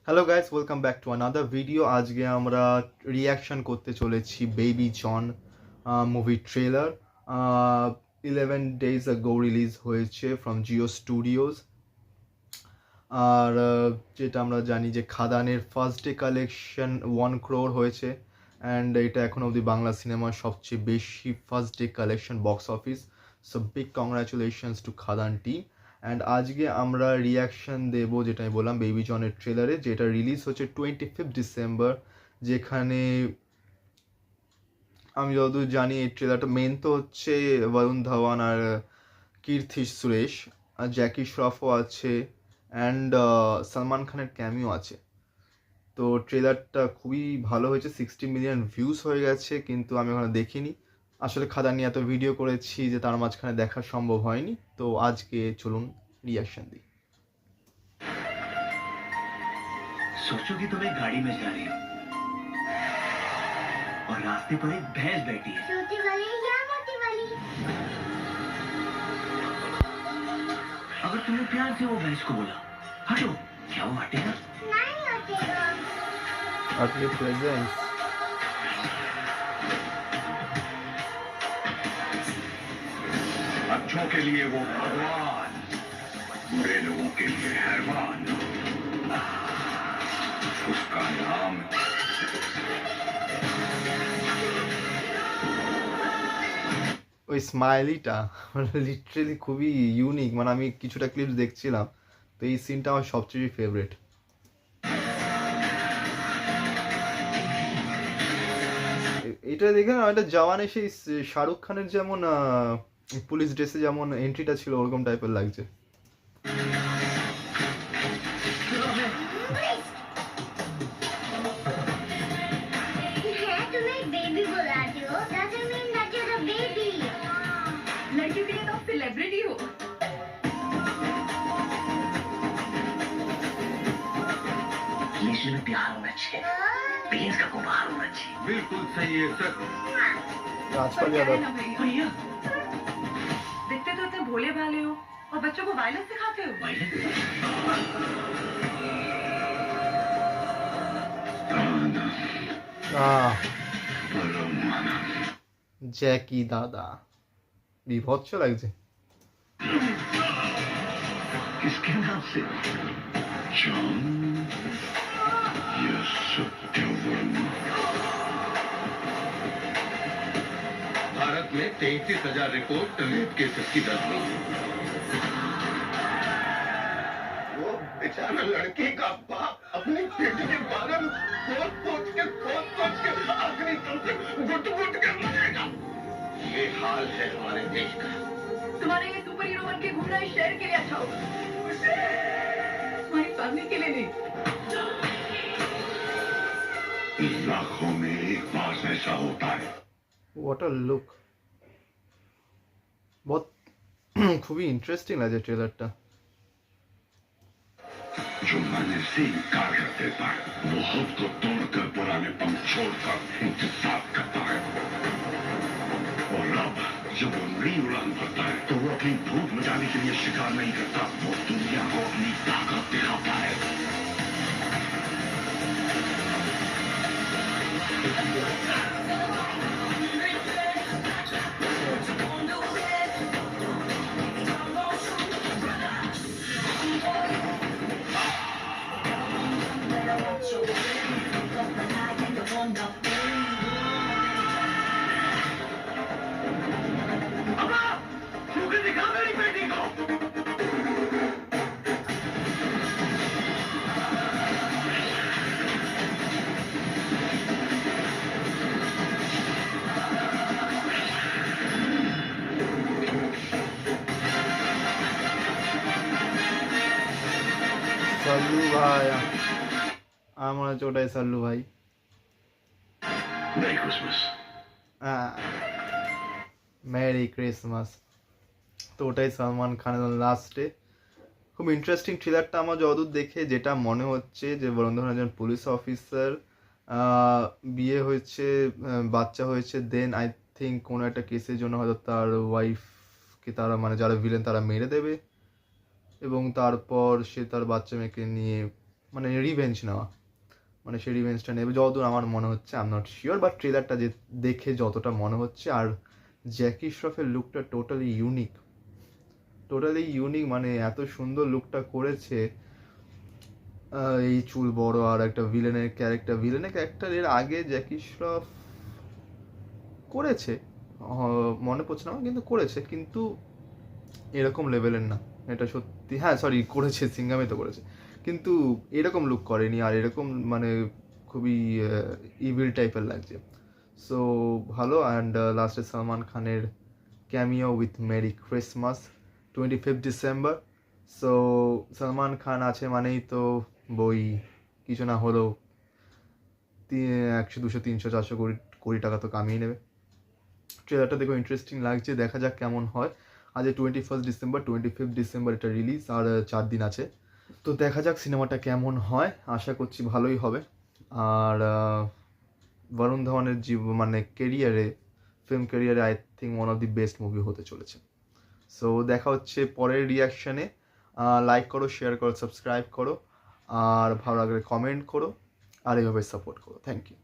Hello guys, welcome back to another video. আজকে আমরা reaction করতে চলেছি Baby John movie trailer. 11 days ago release হয়েছে ফ্রম জিও স্টুডিওজ। আর যেটা আমরা জানি যে খাদানের ফার্স্ট ডে কালেকশন 1 crore হয়েছে, অ্যান্ড এটা এখন অবধি বাংলা সিনেমার সবচেয়ে বেশি first day collection box office. So big congratulations to Khadaan team. And আজকে আমরা রিয়াকশন দেবো, যেটা আমি বললাম, বেবি জনের ট্রেলারে, যেটা রিলিজ হচ্ছে 25 ডিসেম্বর। যেখানে আমি যতদূর জানি এই ট্রেলারটা মেন তো হচ্ছে বরুণ ধাওয়ান আর কীর্তি সুরেশ, আর জ্যাকি শ্রফও আছে, অ্যান্ড সলমান খানের ক্যামিও আছে। তো ট্রেলারটা খুবই ভালো হয়েছে, 60 মিলিয়ন ভিউজ হয়ে গেছে, কিন্তু আমি ওখানে দেখিনি। আসলে খাদান নিয়ে এত ভিডিও করেছি যে তার মাঝখানে দেখা সম্ভব হয়নি। তো আজকে চলুন रिएक्शन दी। सोचो कि तुम एक गाड़ी में जा रही हो और रास्ते पर एक भैंस बैठी है। छोटी वाली या मोटी वाली? अगर तुमने प्यार से वो भैंस को बोला हटो, क्या वो हटेगा? नहीं हटेगा। आपके प्रेजेंस अच्छों के लिए वो भगवान, बुरे लोगों के लिए हैवान। उसका नाम ওই স্মাইলিটা লিটারেলি খুবই ইউনিক। মানে আমি কিছুটা ক্লিপস দেখছিলাম, তো এই সিনটা আমার সবচেয়ে ফেভারিট। এটা দেখে না, এটা জওয়ানে সেই শাহরুখ খানের যেমন পুলিশ ড্রেসে যেমন এন্ট্রিটা ছিল ওরকম টাইপের লাগছে। तुम्हें बेबी बुलाती हो, doesn't mean that you're a baby. लड़कियों के लिए तो सेलिब्रिटी हो। रिलेशन में प्यार होना चाहिए, पेरेंट्स का गुबार होना चाहिए। बिल्कुल सही है सर। राजपाल पर क्या है यादव ना भैया, भैया दिखते तो इतने भोले भाले हो और बच्चों को वायलेंस सिखाते हो। জ্যাকি দাদা বিভৎস লাগছে। किसके नाम से? जॉन, ये सत्यवर्मा। भारत में 33,000 रिपोर्ट रेप केसेस की दर्ज हुई। वो बेचारा लड़की का बाप अपनी बेटी के बारे में सोच के आखिरी दम तक घुट के मरेगा। ये हाल है हमारे देश का। तुम्हारे ये सुपर हीरो बन के घूमना इस शहर के लिए अच्छा होगा, तुम्हारी फैमिली के लिए नहीं। लाखों में एक बार ऐसा होता है। হোয়াট আ লুক, बहुत খুবই ইন্টারেস্টিং লাগছে ট্রেলারটা। जो मरने से इनकार कर देता है वो खुद को तोड़कर पुराने पंख छोड़कर इंतजार करता है, और अब जब वो नई उड़ान भरता है तो वो अपनी भूख मिटाने के लिए शिकार नहीं करता, वो दुनिया को अपनी ताकत दिखाता है। दिखा मेरी बेटी को। সাল্লু ভাই, আমার মনে হচ্ছে ওটাই সাল্লু ভাই। Merry Christmas। Merry Christmas. তো ওটাই সলমান খানের লাস্টে। খুব ইন্টারেস্টিং ট্রেলারটা আমার যতদূর দেখে যেটা মনে হচ্ছে যে বরুণ ধাওয়ান একজন পুলিশ অফিসার, বিয়ে হয়েছে, বাচ্চা হয়েছে, দেন আই থিঙ্ক কোনো একটা কেসের জন্য হয়তো তার ওয়াইফকে তারা, মানে যারা ভিলেন তারা মেরে দেবে, এবং তারপর সে তার বাচ্চা মেয়েকে নিয়ে মানে রিভেঞ্জ নেওয়া, মানে সেই রিভেঞ্জটা নেবে যতদূর আমার মনে হচ্ছে। I am not sure, but ট্রেলারটা যে দেখে যতটা মনে হচ্ছে, আর জ্যাকি শ্রফের লুকটা টোটালি ইউনিক, মানে এত সুন্দর লুকটা করেছে। এই চুল বড় আর একটা ভিলেনের ক্যারেক্টার এর আগে জ্যাকি শ্রফ করেছে, মনে পড়ছে না আমার, কিন্তু করেছে, কিন্তু এরকম লেভেলের না এটা সত্যি। হ্যাঁ সরি, করেছে, সিঙ্গামে তো করেছে, কিন্তু এরকম লুক করেনি, আর এরকম মানে খুবই ইভিল টাইপের লাগছে। সো ভালো। অ্যান্ড লাস্টে সালমান খানের cameo with Merry Christmas 25 December. So Salman Khan আছে মানেই তো বই কিছু না হলেও 100 200 300 400 কোটি টাকা তো কামিয়ে নেবে। ট্রেলারটা দেখো ইন্টারেস্টিং লাগছে, দেখা যাক কেমন হয়। আজ 21 ডিসেম্বর, 25 ডিসেম্বর এটা রিলিজ, আর 4 দিন আছে। তো দেখা যাক সিনেমাটা কেমন হয়, আশা করছি ভালোই হবে। আর বরুণ ধাওয়ানের মানে ফিল্ম ক্যারিয়ারে I think one of the best movie হতে চলেছে। সো দেখা হচ্ছে পরের রিয়াকশানে। লাইক করো, শেয়ার করো, সাবস্ক্রাইব করো, আর ভালো লাগলে কমেন্ট করো, আর এইভাবে সাপোর্ট করো। Thank you.